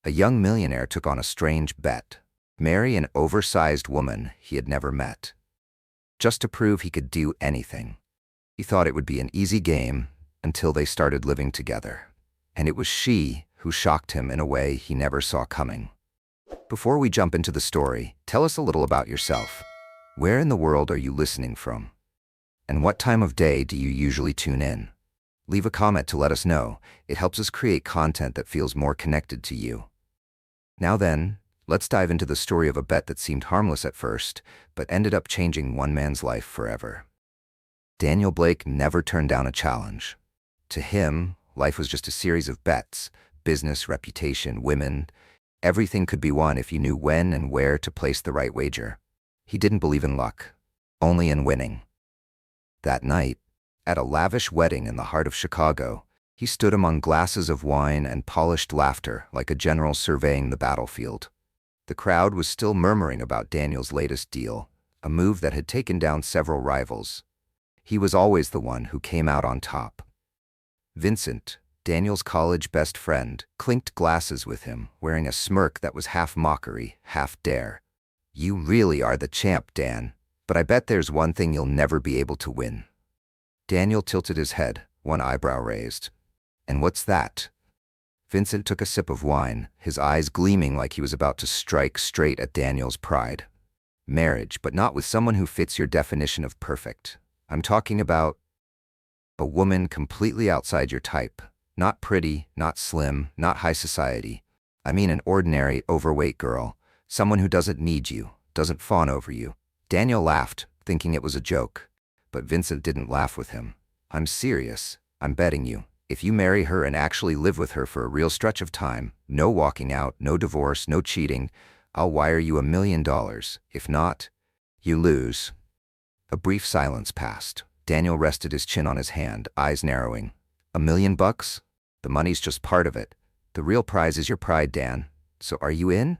A young millionaire took on a strange bet: marry an oversized woman he had never met, just to prove he could do anything. He thought it would be an easy game until they started living together, and it was she who shocked him in a way he never saw coming. Before we jump into the story, tell us a little about yourself. Where in the world are you listening from? And what time of day do you usually tune in? Leave a comment to let us know. It helps us create content that feels more connected to you. Now then, let's dive into the story of a bet that seemed harmless at first, but ended up changing one man's life forever. Daniel Blake never turned down a challenge. To him, life was just a series of bets: business, reputation, women. Everything could be won if you knew when and where to place the right wager. He didn't believe in luck, only in winning. That night, at a lavish wedding in the heart of Chicago, he stood among glasses of wine and polished laughter like a general surveying the battlefield. The crowd was still murmuring about Daniel's latest deal, a move that had taken down several rivals. He was always the one who came out on top. Vincent, Daniel's college best friend, clinked glasses with him, wearing a smirk that was half mockery, half dare. "You really are the champ, Dan, but I bet there's one thing you'll never be able to win." Daniel tilted his head, one eyebrow raised. "And what's that?" Vincent took a sip of wine, his eyes gleaming like he was about to strike straight at Daniel's pride. "Marriage, but not with someone who fits your definition of perfect. I'm talking about a woman completely outside your type. Not pretty, not slim, not high society. I mean an ordinary, overweight girl. Someone who doesn't need you, doesn't fawn over you." Daniel laughed, thinking it was a joke. But Vincent didn't laugh with him. "I'm serious. I'm betting you. If you marry her and actually live with her for a real stretch of time, no walking out, no divorce, no cheating, I'll wire you $1 million. If not, you lose." A brief silence passed. Daniel rested his chin on his hand, eyes narrowing. $1 million? The money's just part of it. The real prize is your pride, Dan. So are you in?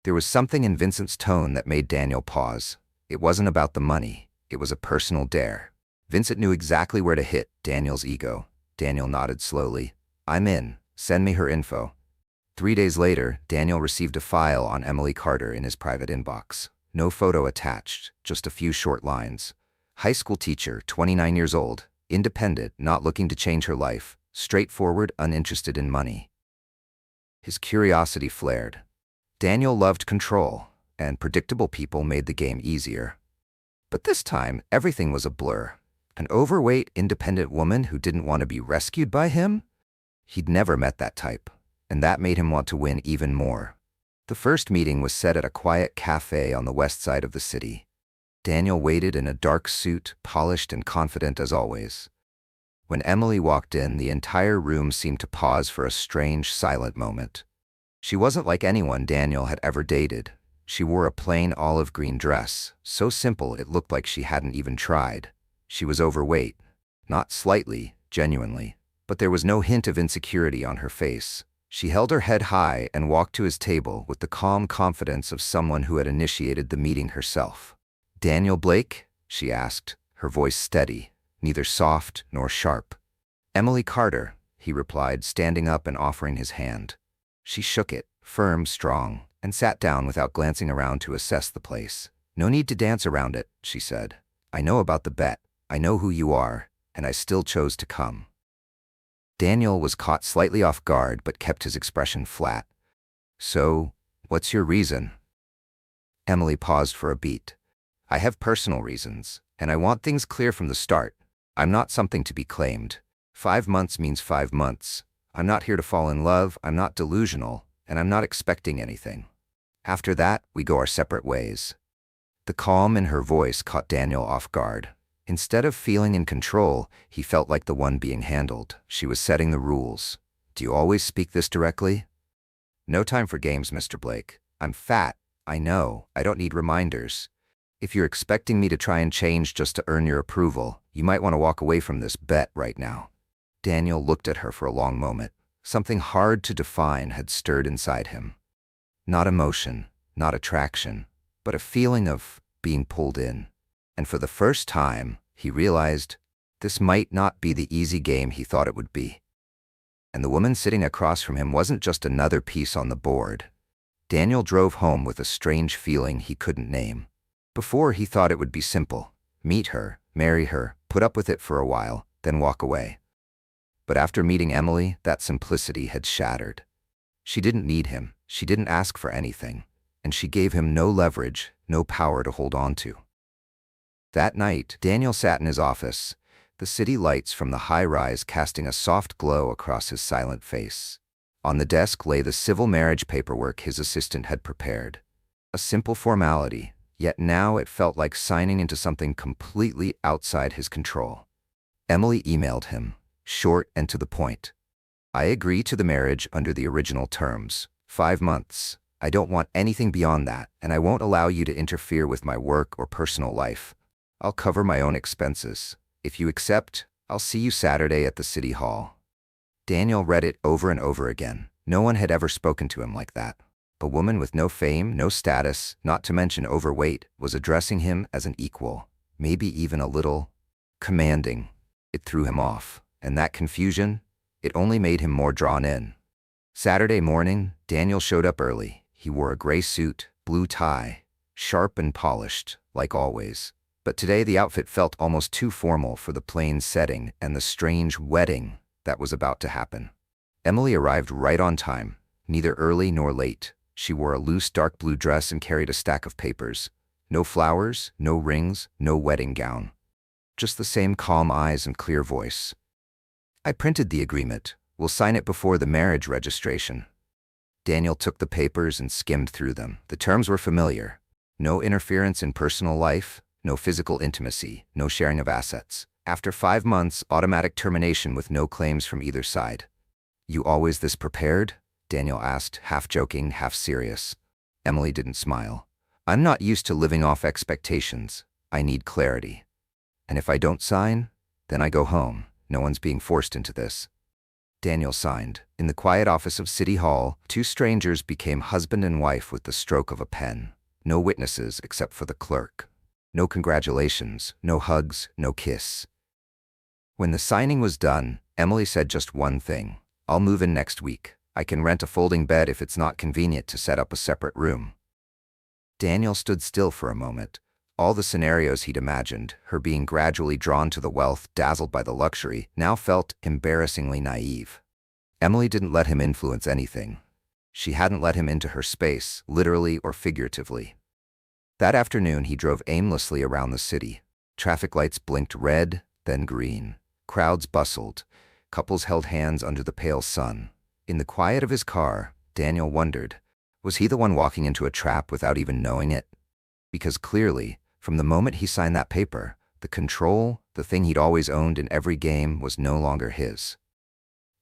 There was something in Vincent's tone that made Daniel pause. It wasn't about the money. It was a personal dare. Vincent knew exactly where to hit Daniel's ego. Daniel nodded slowly. "I'm in. Send me her info." 3 days later, Daniel received a file on Emily Carter in his private inbox. No photo attached, just a few short lines. High school teacher, 29 years old, independent, not looking to change her life, straightforward, uninterested in money. His curiosity flared. Daniel loved control, and predictable people made the game easier. But this time, everything was a blur. An overweight, independent woman who didn't want to be rescued by him? He'd never met that type, and that made him want to win even more. The first meeting was set at a quiet cafe on the west side of the city. Daniel waited in a dark suit, polished and confident as always. When Emily walked in, the entire room seemed to pause for a strange, silent moment. She wasn't like anyone Daniel had ever dated. She wore a plain olive green dress, so simple it looked like she hadn't even tried. She was overweight, not slightly, genuinely, but there was no hint of insecurity on her face. She held her head high and walked to his table with the calm confidence of someone who had initiated the meeting herself. "Daniel Blake?" she asked, her voice steady, neither soft nor sharp. "Emily Carter," he replied, standing up and offering his hand. She shook it, firm, strong, and sat down without glancing around to assess the place. "No need to dance around it," she said. "I know about the bet. I know who you are, and I still chose to come." Daniel was caught slightly off guard but kept his expression flat. "So, what's your reason?" Emily paused for a beat. "I have personal reasons, and I want things clear from the start. I'm not something to be claimed. 5 months means 5 months. I'm not here to fall in love, I'm not delusional, and I'm not expecting anything. After that, we go our separate ways." The calm in her voice caught Daniel off guard. Instead of feeling in control, he felt like the one being handled. She was setting the rules. "Do you always speak this directly?" "No time for games, Mr. Blake. I'm fat. I know. I don't need reminders. If you're expecting me to try and change just to earn your approval, you might want to walk away from this bet right now." Daniel looked at her for a long moment. Something hard to define had stirred inside him. Not emotion, not attraction, but a feeling of being pulled in. And for the first time, he realized this might not be the easy game he thought it would be. And the woman sitting across from him wasn't just another piece on the board. Daniel drove home with a strange feeling he couldn't name. Before, he thought it would be simple. Meet her, marry her, put up with it for a while, then walk away. But after meeting Emily, that simplicity had shattered. She didn't need him, she didn't ask for anything, and she gave him no leverage, no power to hold on to. That night, Daniel sat in his office, the city lights from the high-rise casting a soft glow across his silent face. On the desk lay the civil marriage paperwork his assistant had prepared. A simple formality, yet now it felt like signing into something completely outside his control. Emily emailed him, short and to the point. I agree to the marriage under the original terms. 5 months. I don't want anything beyond that, and I won't allow you to interfere with my work or personal life. I'll cover my own expenses. If you accept, I'll see you Saturday at the city hall. Daniel read it over and over again. No one had ever spoken to him like that. A woman with no fame, no status, not to mention overweight, was addressing him as an equal, maybe even a little commanding. It threw him off, and that confusion, it only made him more drawn in. Saturday morning, Daniel showed up early. He wore a gray suit, blue tie, sharp and polished, like always. But today the outfit felt almost too formal for the plain setting and the strange wedding that was about to happen. Emily arrived right on time, neither early nor late. She wore a loose dark blue dress and carried a stack of papers. No flowers, no rings, no wedding gown. Just the same calm eyes and clear voice. I printed the agreement. We'll sign it before the marriage registration. Daniel took the papers and skimmed through them. The terms were familiar. No interference in personal life, no physical intimacy, no sharing of assets. After 5 months, automatic termination with no claims from either side. You always this prepared? Daniel asked, half joking, half serious. Emily didn't smile. I'm not used to living off expectations. I need clarity. And if I don't sign, then I go home. No one's being forced into this. Daniel signed. In the quiet office of City Hall, 2 strangers became husband and wife with the stroke of a pen. No witnesses except for the clerk. No congratulations, no hugs, no kiss. When the signing was done, Emily said just one thing. I'll move in next week. I can rent a folding bed if it's not convenient to set up a separate room. Daniel stood still for a moment. All the scenarios he'd imagined, her being gradually drawn to the wealth, dazzled by the luxury, now felt embarrassingly naive. Emily didn't let him influence anything. She hadn't let him into her space, literally or figuratively. That afternoon, he drove aimlessly around the city. Traffic lights blinked red, then green. Crowds bustled. Couples held hands under the pale sun. In the quiet of his car, Daniel wondered, was he the one walking into a trap without even knowing it? Because clearly, from the moment he signed that paper, the control, the thing he'd always owned in every game, was no longer his.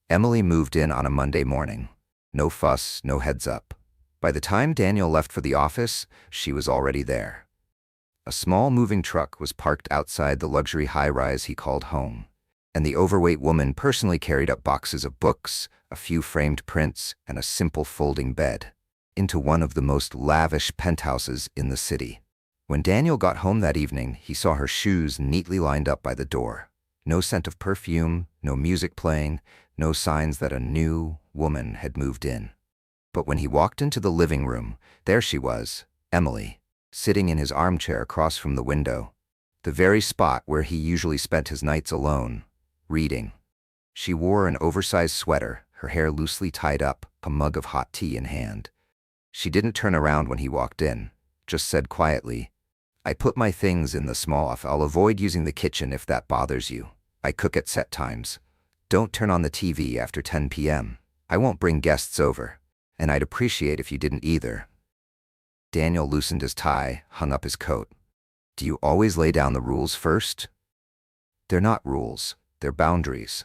Emily moved in on a Monday morning. No fuss, no heads up. By the time Daniel left for the office, she was already there. A small moving truck was parked outside the luxury high-rise he called home, and the overweight woman personally carried up boxes of books, a few framed prints, and a simple folding bed, into one of the most lavish penthouses in the city. When Daniel got home that evening, he saw her shoes neatly lined up by the door. No scent of perfume, no music playing, no signs that a new woman had moved in. But when he walked into the living room, there she was, Emily, sitting in his armchair across from the window, the very spot where he usually spent his nights alone, reading. She wore an oversized sweater, her hair loosely tied up, a mug of hot tea in hand. She didn't turn around when he walked in, just said quietly, I put my things in the small off. I'll avoid using the kitchen if that bothers you. I cook at set times. Don't turn on the TV after 10 p.m. I won't bring guests over, and I'd appreciate if you didn't either. Daniel loosened his tie, hung up his coat. Do you always lay down the rules first? They're not rules, they're boundaries.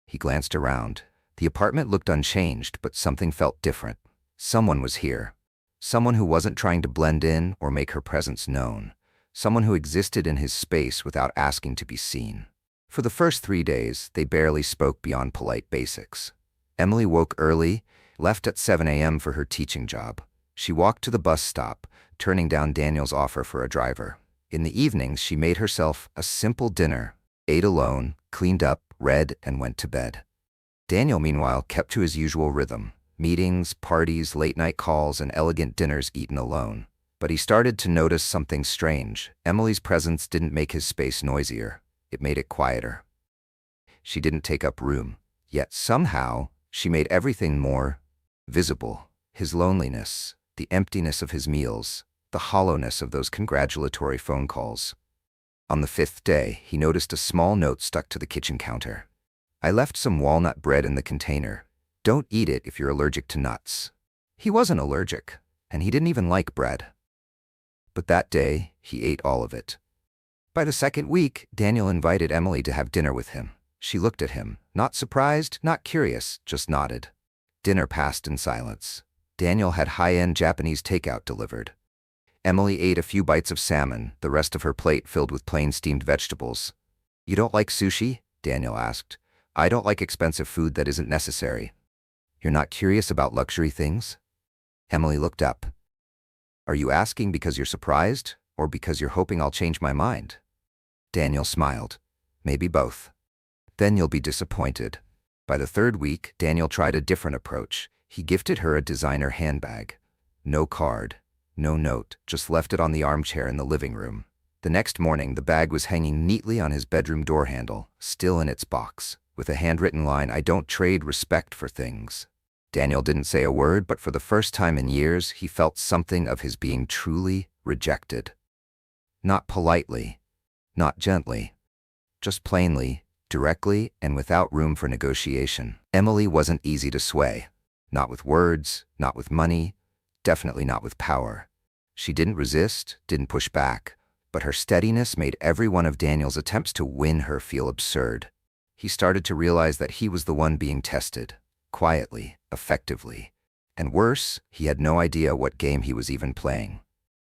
He glanced around. The apartment looked unchanged, but something felt different. Someone was here. Someone who wasn't trying to blend in or make her presence known. Someone who existed in his space without asking to be seen. For the first 3 days, they barely spoke beyond polite basics. Emily woke early, left at 7 a.m. for her teaching job. She walked to the bus stop, turning down Daniel's offer for a driver. In the evenings, she made herself a simple dinner, ate alone, cleaned up, read, and went to bed. Daniel, meanwhile, kept to his usual rhythm: meetings, parties, late-night calls, and elegant dinners eaten alone. But he started to notice something strange. Emily's presence didn't make his space noisier. It made it quieter. She didn't take up room. Yet somehow, she made everything more visible. His loneliness, the emptiness of his meals, the hollowness of those congratulatory phone calls. On the 5th day, he noticed a small note stuck to the kitchen counter. "I left some walnut bread in the container. Don't eat it if you're allergic to nuts." He wasn't allergic, and he didn't even like bread. But that day, he ate all of it. By the 2nd week, Daniel invited Emily to have dinner with him. She looked at him, not surprised, not curious, just nodded. Dinner passed in silence. Daniel had high-end Japanese takeout delivered. Emily ate a few bites of salmon, the rest of her plate filled with plain steamed vegetables. "You don't like sushi?" Daniel asked. "I don't like expensive food that isn't necessary." "You're not curious about luxury things?" Emily looked up. "Are you asking because you're surprised, or because you're hoping I'll change my mind?" Daniel smiled. "Maybe both." "Then you'll be disappointed." By the 3rd week, Daniel tried a different approach. He gifted her a designer handbag. No card, no note, just left it on the armchair in the living room. The next morning, the bag was hanging neatly on his bedroom door handle, still in its box, with a handwritten line, "I don't trade respect for things." Daniel didn't say a word, but for the first time in years, he felt something of his being truly rejected. Not politely, not gently, just plainly, directly, and without room for negotiation. Emily wasn't easy to sway. Not with words, not with money, definitely not with power. She didn't resist, didn't push back, but her steadiness made every one of Daniel's attempts to win her feel absurd. He started to realize that he was the one being tested, quietly, effectively. And worse, he had no idea what game he was even playing.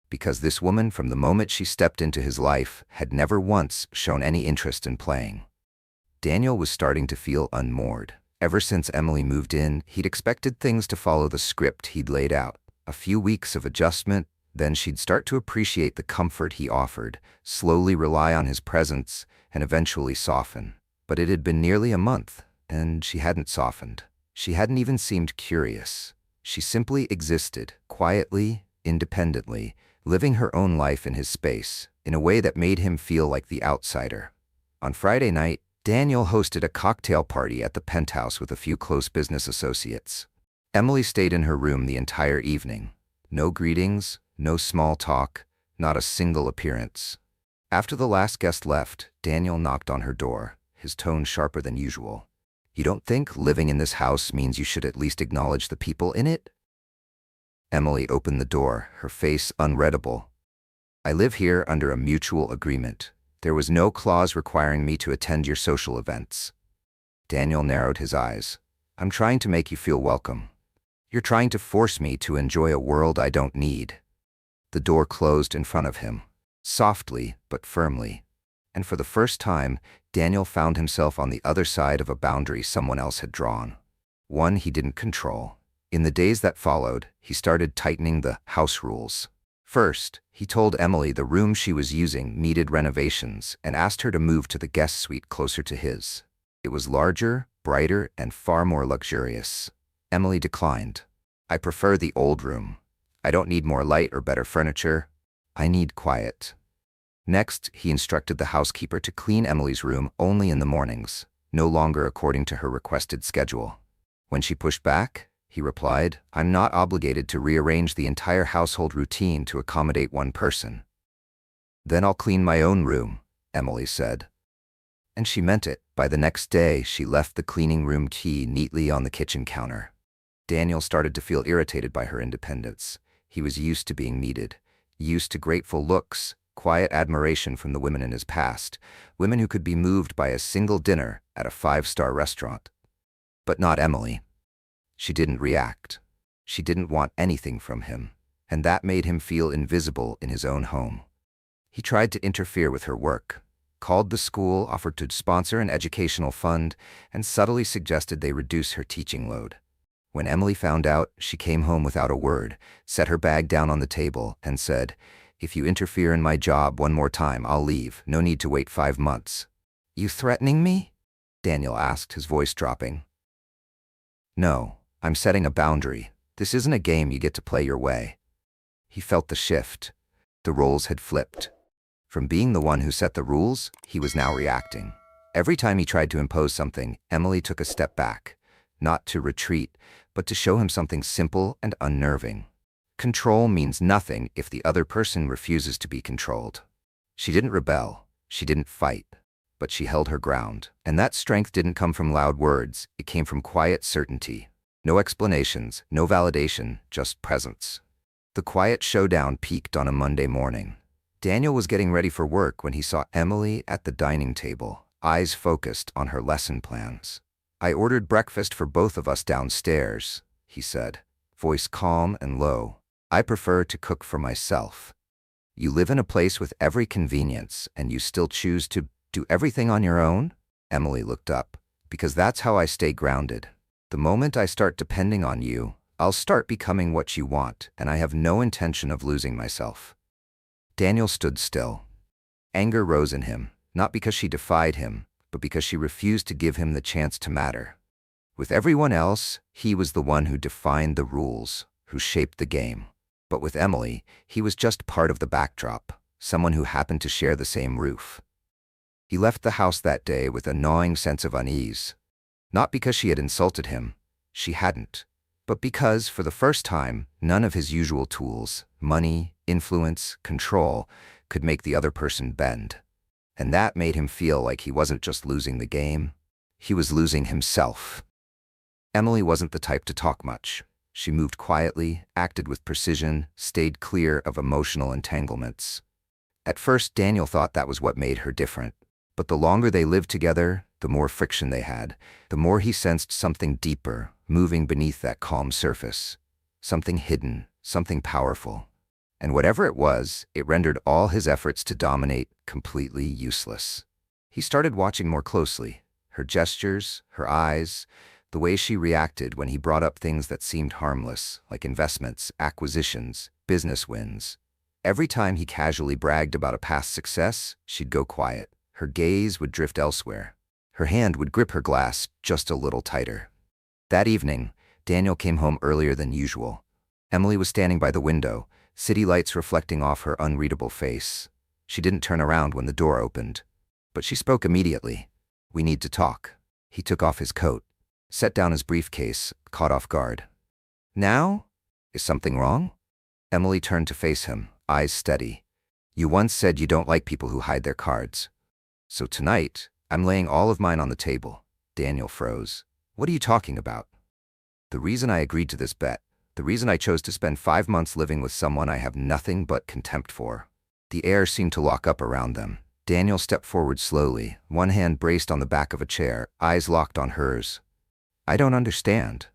Because this woman, from the moment she stepped into his life, had never once shown any interest in playing. Daniel was starting to feel unmoored. Ever since Emily moved in, he'd expected things to follow the script he'd laid out. A few weeks of adjustment, then she'd start to appreciate the comfort he offered, slowly rely on his presence, and eventually soften. But it had been nearly a month, and she hadn't softened. She hadn't even seemed curious. She simply existed, quietly, independently, living her own life in his space, in a way that made him feel like the outsider. On Friday night, Daniel hosted a cocktail party at the penthouse with a few close business associates. Emily stayed in her room the entire evening. No greetings, no small talk, not a single appearance. After the last guest left, Daniel knocked on her door, his tone sharper than usual. "You don't think living in this house means you should at least acknowledge the people in it?" Emily opened the door, her face unreadable. "I live here under a mutual agreement. There was no clause requiring me to attend your social events." Daniel narrowed his eyes. "I'm trying to make you feel welcome. You're trying to force me to enjoy a world I don't need." The door closed in front of him, softly but firmly. And for the first time, Daniel found himself on the other side of a boundary someone else had drawn. One he didn't control. In the days that followed, he started tightening the house rules. First, he told Emily the room she was using needed renovations and asked her to move to the guest suite closer to his. It was larger, brighter, and far more luxurious. Emily declined. "I prefer the old room. I don't need more light or better furniture. I need quiet." Next, he instructed the housekeeper to clean Emily's room only in the mornings, no longer according to her requested schedule. When she pushed back, he replied, "I'm not obligated to rearrange the entire household routine to accommodate one person." "Then I'll clean my own room," Emily said. And she meant it. By the next day, she left the cleaning room key neatly on the kitchen counter. Daniel started to feel irritated by her independence. He was used to being needed, used to grateful looks, quiet admiration from the women in his past, women who could be moved by a single dinner at a 5-star restaurant. But not Emily. She didn't react. She didn't want anything from him, and that made him feel invisible in his own home. He tried to interfere with her work, called the school, offered to sponsor an educational fund, and subtly suggested they reduce her teaching load. When Emily found out, she came home without a word, set her bag down on the table, and said, "If you interfere in my job one more time, I'll leave. No need to wait 5 months." "You threatening me?" Daniel asked, his voice dropping. No, I'm setting a boundary. This isn't a game you get to play your way. He felt the shift. The roles had flipped. From being the one who set the rules, he was now reacting. Every time he tried to impose something, Emily took a step back, not to retreat, but to show him something simple and unnerving. Control means nothing if the other person refuses to be controlled. She didn't rebel, she didn't fight, but she held her ground. And that strength didn't come from loud words, it came from quiet certainty. No explanations, no validation, just presence. The quiet showdown peaked on a Monday morning. Daniel was getting ready for work when he saw Emily at the dining table, eyes focused on her lesson plans. "I ordered breakfast for both of us downstairs," he said, voice calm and low. "I prefer to cook for myself." "You live in a place with every convenience, and you still choose to do everything on your own?" Emily looked up. "Because that's how I stay grounded. The moment I start depending on you, I'll start becoming what you want, and I have no intention of losing myself." Daniel stood still. Anger rose in him, not because she defied him, but because she refused to give him the chance to matter. With everyone else, he was the one who defined the rules, who shaped the game. But with Emily, he was just part of the backdrop, someone who happened to share the same roof. He left the house that day with a gnawing sense of unease. Not because she had insulted him, she hadn't, but because, for the first time, none of his usual tools, money, influence, control, could make the other person bend. And that made him feel like he wasn't just losing the game, he was losing himself. Emily wasn't the type to talk much. She moved quietly, acted with precision, stayed clear of emotional entanglements. At first, Daniel thought that was what made her different. But the longer they lived together, the more friction they had, the more he sensed something deeper, moving beneath that calm surface. Something hidden, something powerful. And whatever it was, it rendered all his efforts to dominate completely useless. He started watching more closely, her gestures, her eyes, the way she reacted when he brought up things that seemed harmless, like investments, acquisitions, business wins. Every time he casually bragged about a past success, she'd go quiet. Her gaze would drift elsewhere. Her hand would grip her glass just a little tighter. That evening, Daniel came home earlier than usual. Emily was standing by the window, city lights reflecting off her unreadable face. She didn't turn around when the door opened, but she spoke immediately. "We need to talk." He took off his coat, set down his briefcase, caught off guard. "Now? Is something wrong?" Emily turned to face him, eyes steady. "You once said you don't like people who hide their cards. So tonight, I'm laying all of mine on the table." Daniel froze. "What are you talking about?" "The reason I agreed to this bet, the reason I chose to spend 5 months living with someone I have nothing but contempt for." The air seemed to lock up around them. Daniel stepped forward slowly, one hand braced on the back of a chair, eyes locked on hers. "I don't understand."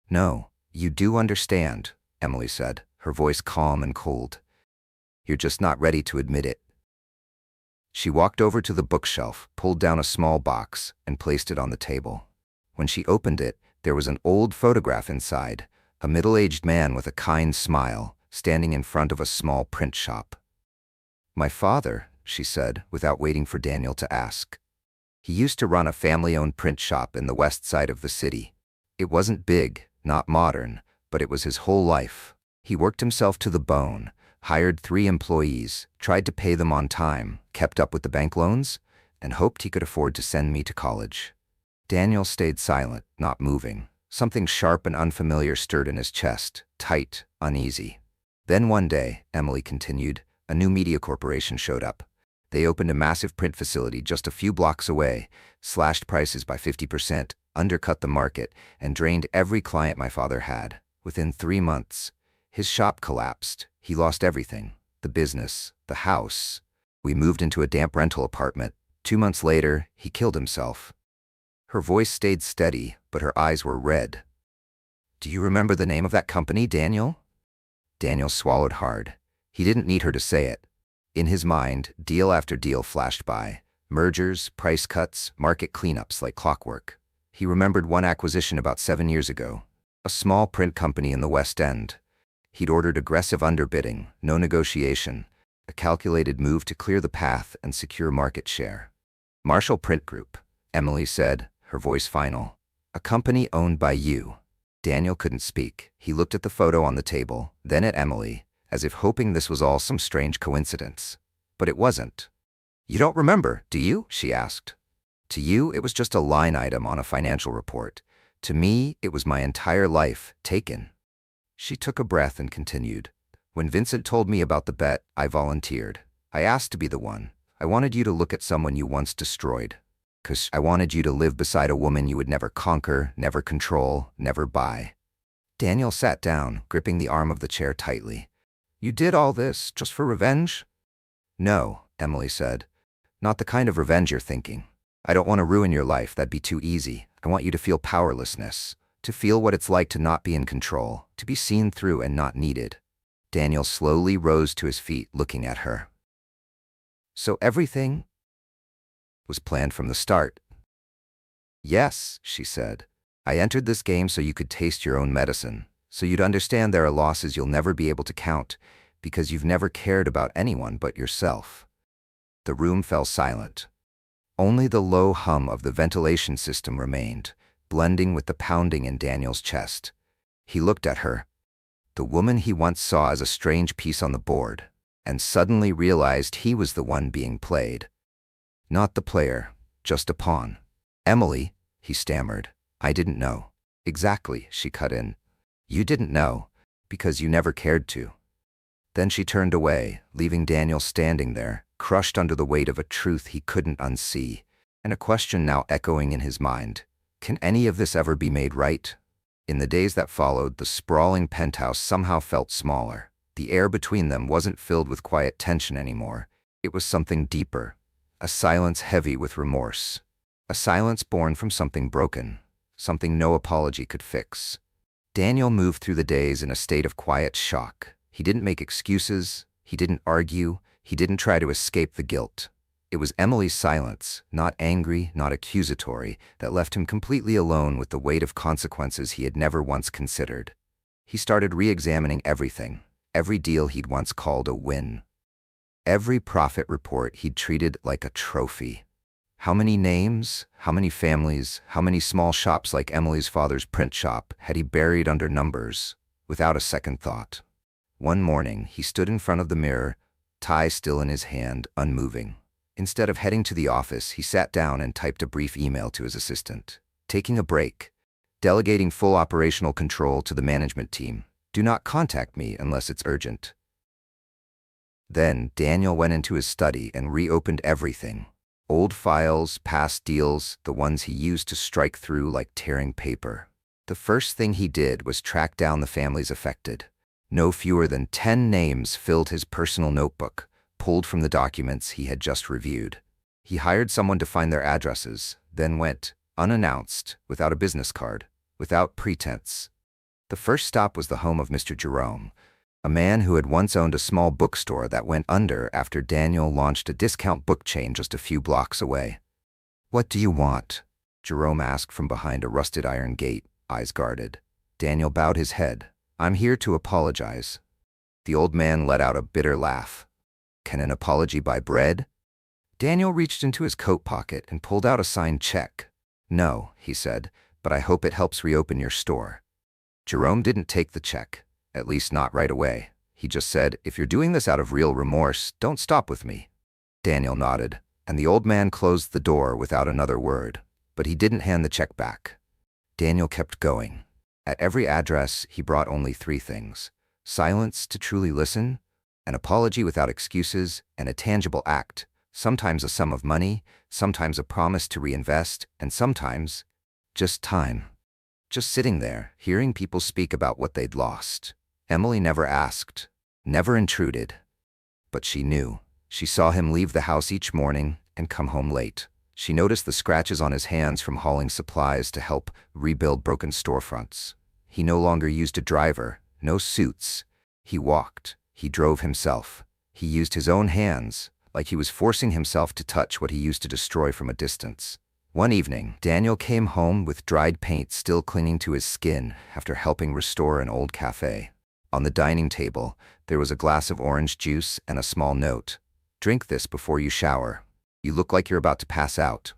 "No, you do understand," Emily said, her voice calm and cold. "You're just not ready to admit it." She walked over to the bookshelf, pulled down a small box, and placed it on the table. When she opened it, there was an old photograph inside, a middle-aged man with a kind smile, standing in front of a small print shop. "My father," she said, without waiting for Daniel to ask. "He used to run a family-owned print shop in the west side of the city. It wasn't big, not modern, but it was his whole life. He worked himself to the bone, hired 3 employees, tried to pay them on time, kept up with the bank loans, and hoped he could afford to send me to college." Daniel stayed silent, not moving. Something sharp and unfamiliar stirred in his chest, tight, uneasy. Then one day, Emily continued, a new media corporation showed up. They opened a massive print facility just a few blocks away, slashed prices by 50%, undercut the market, and drained every client my father had. Within 3 months, his shop collapsed. He lost everything, the business, the house. We moved into a damp rental apartment. 2 months later, he killed himself. Her voice stayed steady, but her eyes were red. "Do you remember the name of that company, Daniel?" Daniel swallowed hard. He didn't need her to say it. In his mind, deal after deal flashed by. Mergers, price cuts, market cleanups like clockwork. He remembered one acquisition about 7 years ago. A small print company in the West End. He'd ordered aggressive underbidding, no negotiation, a calculated move to clear the path and secure market share. "Marshall Print Group," Emily said, her voice final. "A A company owned by you. Daniel couldn't speak. He looked at the photo on the table, then at Emily, as if hoping this was all some strange coincidence. But it wasn't. You don't remember, do you? She asked. To you, it was just a line item on a financial report. To me, it was my entire life, taken. She took a breath and continued. When Vincent told me about the bet, I volunteered. I asked to be the one. I wanted you to look at someone you once destroyed. 'Cause I wanted you to live beside a woman you would never conquer, never control, never buy. Daniel sat down, gripping the arm of the chair tightly. You did all this just for revenge? No, Emily said. Not the kind of revenge you're thinking. I don't want to ruin your life, that'd be too easy. I want you to feel powerlessness, to feel what it's like to not be in control, to be seen through and not needed. Daniel slowly rose to his feet, looking at her. So everything was planned from the start? Yes, she said. I entered this game so you could taste your own medicine, so you'd understand there are losses you'll never be able to count, because you've never cared about anyone but yourself. The room fell silent. Only the low hum of the ventilation system remained, blending with the pounding in Daniel's chest. He looked at her, the woman he once saw as a strange piece on the board, and suddenly realized he was the one being played. Not the player, just a pawn. Emily, he stammered. I didn't know. Exactly, she cut in. You didn't know, because you never cared to. Then she turned away, leaving Daniel standing there, crushed under the weight of a truth he couldn't unsee, and a question now echoing in his mind. Can any of this ever be made right? In the days that followed, the sprawling penthouse somehow felt smaller. The air between them wasn't filled with quiet tension anymore. It was something deeper, a silence heavy with remorse, a silence born from something broken, something no apology could fix. Daniel moved through the days in a state of quiet shock. He didn't make excuses, he didn't argue, he didn't try to escape the guilt. It was Emily's silence, not angry, not accusatory, that left him completely alone with the weight of consequences he had never once considered. He started re-examining everything, every deal he'd once called a win. Every profit report he'd treated like a trophy. How many names, how many families, how many small shops like Emily's father's print shop had he buried under numbers, without a second thought? One morning, he stood in front of the mirror, tie still in his hand, unmoving. Instead of heading to the office, he sat down and typed a brief email to his assistant, taking a break, delegating full operational control to the management team. Do not contact me unless it's urgent. Then Daniel went into his study and reopened everything. Old files, past deals, the ones he used to strike through like tearing paper. The first thing he did was track down the families affected. No fewer than 10 names filled his personal notebook, pulled from the documents he had just reviewed. He hired someone to find their addresses, then went, unannounced, without a business card, without pretense. The first stop was the home of Mr. Jerome, a man who had once owned a small bookstore that went under after Daniel launched a discount book chain just a few blocks away. What do you want? Jerome asked from behind a rusted iron gate, eyes guarded. Daniel bowed his head. I'm here to apologize. The old man let out a bitter laugh. Can an apology buy bread? Daniel reached into his coat pocket and pulled out a signed check. No, he said, but I hope it helps reopen your store. Jerome didn't take the check, at least not right away. He just said, if you're doing this out of real remorse, don't stop with me. Daniel nodded, and the old man closed the door without another word, but he didn't hand the check back. Daniel kept going. At every address, he brought only 3 things: silence to truly listen, an apology without excuses, and a tangible act, sometimes a sum of money, sometimes a promise to reinvest, and sometimes just time. Just sitting there, hearing people speak about what they'd lost. Emily never asked, never intruded. But she knew. She saw him leave the house each morning and come home late. She noticed the scratches on his hands from hauling supplies to help rebuild broken storefronts. He no longer used a driver, no suits. He walked. He drove himself. He used his own hands, like he was forcing himself to touch what he used to destroy from a distance. One evening, Daniel came home with dried paint still clinging to his skin after helping restore an old cafe. On the dining table, there was a glass of orange juice and a small note. Drink this before you shower. You look like you're about to pass out.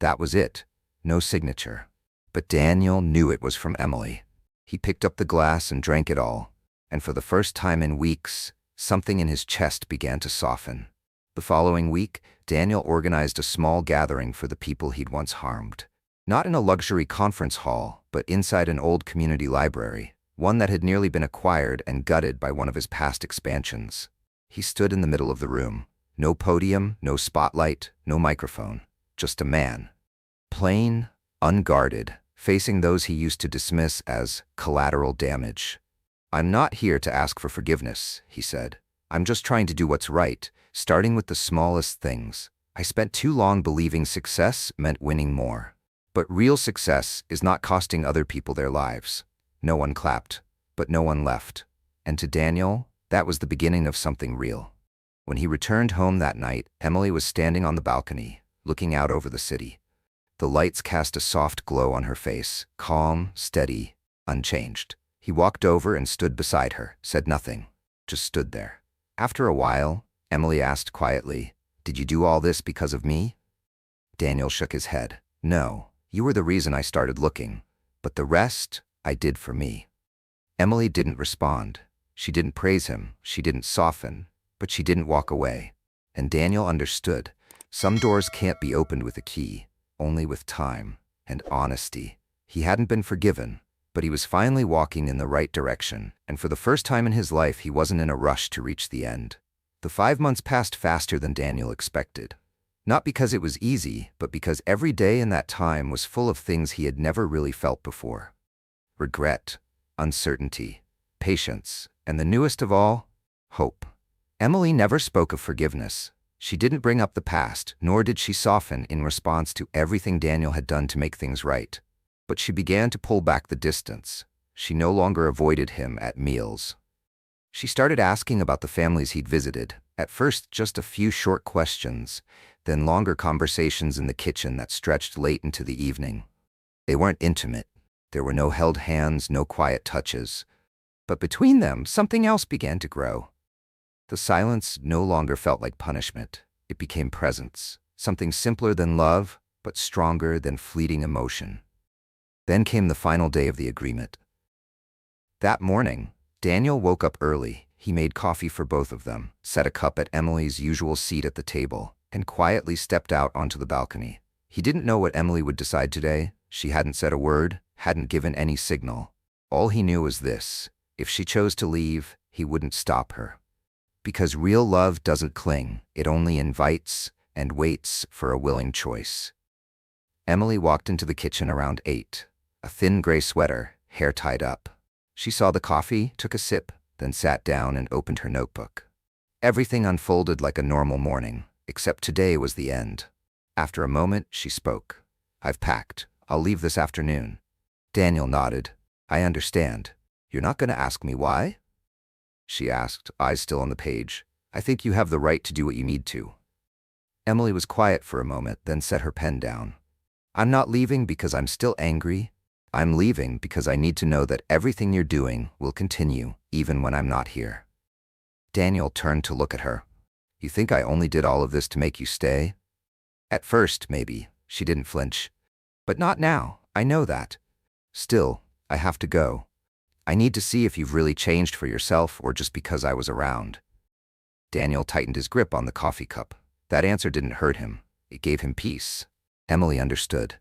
That was it. No signature. But Daniel knew it was from Emily. He picked up the glass and drank it all, and for the first time in weeks, something in his chest began to soften. The following week, Daniel organized a small gathering for the people he'd once harmed. Not in a luxury conference hall, but inside an old community library, one that had nearly been acquired and gutted by one of his past expansions. He stood in the middle of the room. No podium, no spotlight, no microphone. Just a man. Plain, unguarded, facing those he used to dismiss as collateral damage. "I'm not here to ask for forgiveness," he said. "I'm just trying to do what's right, starting with the smallest things. I spent too long believing success meant winning more. But real success is not costing other people their lives." No one clapped, but no one left. And to Daniel, that was the beginning of something real. When he returned home that night, Emily was standing on the balcony, looking out over the city. The lights cast a soft glow on her face, calm, steady, unchanged. He walked over and stood beside her, said nothing, just stood there. After a while, Emily asked quietly, "Did you do all this because of me?" Daniel shook his head. "No, you were the reason I started looking, but the rest I did for me." Emily didn't respond. She didn't praise him, she didn't soften, but she didn't walk away. And Daniel understood. Some doors can't be opened with a key, only with time and honesty. He hadn't been forgiven, but he was finally walking in the right direction, and for the first time in his life he wasn't in a rush to reach the end. The 5 months passed faster than Daniel expected. Not because it was easy, but because every day in that time was full of things he had never really felt before. Regret, uncertainty, patience, and the newest of all, hope. Emily never spoke of forgiveness. She didn't bring up the past, nor did she soften in response to everything Daniel had done to make things right. But she began to pull back the distance. She no longer avoided him at meals. She started asking about the families he'd visited, at first just a few short questions, then longer conversations in the kitchen that stretched late into the evening. They weren't intimate. There were no held hands, no quiet touches. But between them, something else began to grow. The silence no longer felt like punishment. It became presence, something simpler than love, but stronger than fleeting emotion. Then came the final day of the agreement. That morning, Daniel woke up early. He made coffee for both of them, set a cup at Emily's usual seat at the table, and quietly stepped out onto the balcony. He didn't know what Emily would decide today. She hadn't said a word, hadn't given any signal. All he knew was this: if she chose to leave, he wouldn't stop her. Because real love doesn't cling, it only invites and waits for a willing choice. Emily walked into the kitchen around 8, a thin gray sweater, hair tied up. She saw the coffee, took a sip, then sat down and opened her notebook. Everything unfolded like a normal morning, except today was the end. After a moment, she spoke. "I've packed. I'll leave this afternoon." Daniel nodded. "I understand. You're not going to ask me why?" she asked, eyes still on the page. "I think you have the right to do what you need to." Emily was quiet for a moment, then set her pen down. "I'm not leaving because I'm still angry. I'm leaving because I need to know that everything you're doing will continue, even when I'm not here." Daniel turned to look at her. "You think I only did all of this to make you stay?" "At first, maybe." She didn't flinch. "But not now. I know that. Still, I have to go. I need to see if you've really changed for yourself or just because I was around." Daniel tightened his grip on the coffee cup. That answer didn't hurt him. It gave him peace. Emily understood.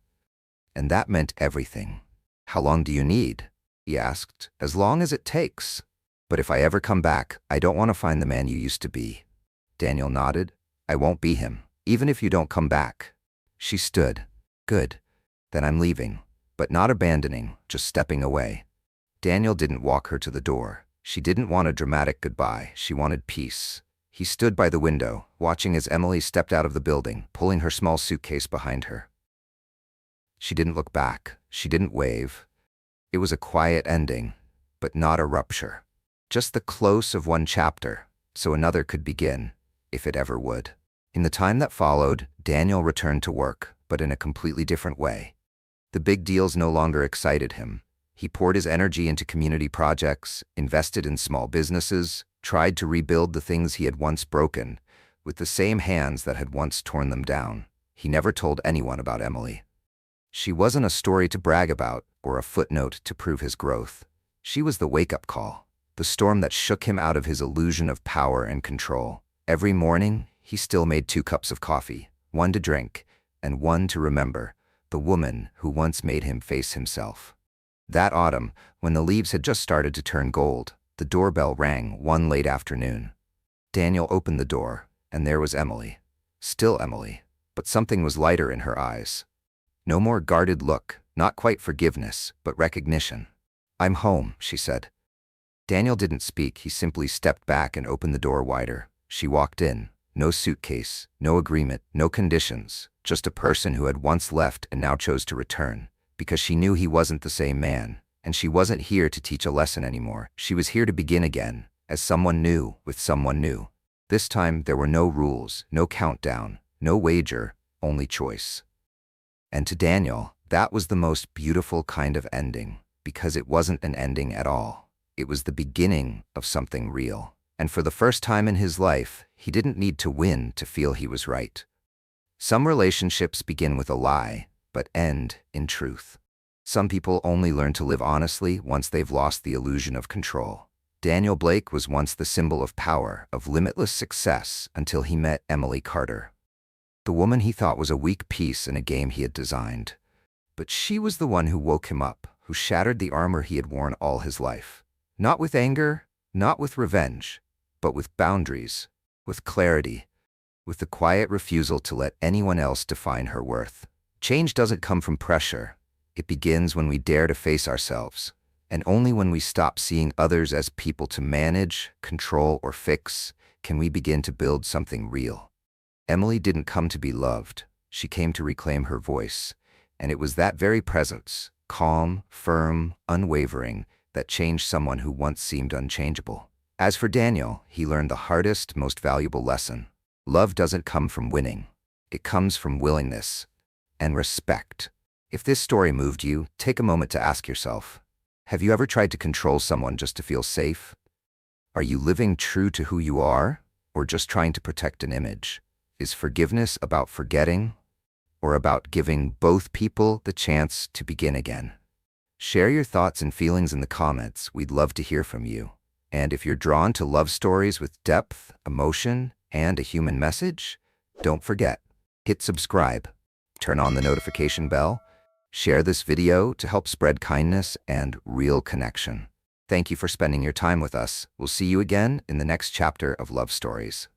And that meant everything. "How long do you need?" he asked. "As long as it takes. But if I ever come back, I don't want to find the man you used to be." Daniel nodded. "I won't be him, even if you don't come back." She stood. "Good. Then I'm leaving. But not abandoning, just stepping away." Daniel didn't walk her to the door. She didn't want a dramatic goodbye. She wanted peace. He stood by the window, watching as Emily stepped out of the building, pulling her small suitcase behind her. She didn't look back. She didn't wave. It was a quiet ending, but not a rupture. Just the close of one chapter, so another could begin, if it ever would. In the time that followed, Daniel returned to work, but in a completely different way. The big deals no longer excited him. He poured his energy into community projects, invested in small businesses, tried to rebuild the things he had once broken, with the same hands that had once torn them down. He never told anyone about Emily. She wasn't a story to brag about or a footnote to prove his growth. She was the wake-up call, the storm that shook him out of his illusion of power and control. Every morning, he still made 2 cups of coffee, one to drink and one to remember, the woman who once made him face himself. That autumn, when the leaves had just started to turn gold, the doorbell rang one late afternoon. Daniel opened the door, and there was Emily. Still Emily, but something was lighter in her eyes. No more guarded look, not quite forgiveness, but recognition. "I'm home," she said. Daniel didn't speak, he simply stepped back and opened the door wider. She walked in. No suitcase, no agreement, no conditions, just a person who had once left and now chose to return, because she knew he wasn't the same man, and she wasn't here to teach a lesson anymore. She was here to begin again, as someone new with someone new. This time there were no rules, no countdown, no wager, only choice. And to Daniel, that was the most beautiful kind of ending, because it wasn't an ending at all. It was the beginning of something real. And for the first time in his life, he didn't need to win to feel he was right. Some relationships begin with a lie, but end in truth. Some people only learn to live honestly once they've lost the illusion of control. Daniel Blake was once the symbol of power, of limitless success, until he met Emily Carter. The woman he thought was a weak piece in a game he had designed. But she was the one who woke him up, who shattered the armor he had worn all his life. Not with anger, not with revenge, but with boundaries, with clarity, with the quiet refusal to let anyone else define her worth. Change doesn't come from pressure. It begins when we dare to face ourselves, and only when we stop seeing others as people to manage, control, or fix can we begin to build something real. Emily didn't come to be loved. She came to reclaim her voice, and it was that very presence, calm, firm, unwavering, that changed someone who once seemed unchangeable. As for Daniel, he learned the hardest, most valuable lesson. Love doesn't come from winning. It comes from willingness and respect. If this story moved you, take a moment to ask yourself, have you ever tried to control someone just to feel safe? Are you living true to who you are, or just trying to protect an image? Is forgiveness about forgetting, or about giving both people the chance to begin again? Share your thoughts and feelings in the comments. We'd love to hear from you. And if you're drawn to love stories with depth, emotion, and a human message, don't forget, hit subscribe, turn on the notification bell, share this video to help spread kindness and real connection. Thank you for spending your time with us. We'll see you again in the next chapter of Love Stories.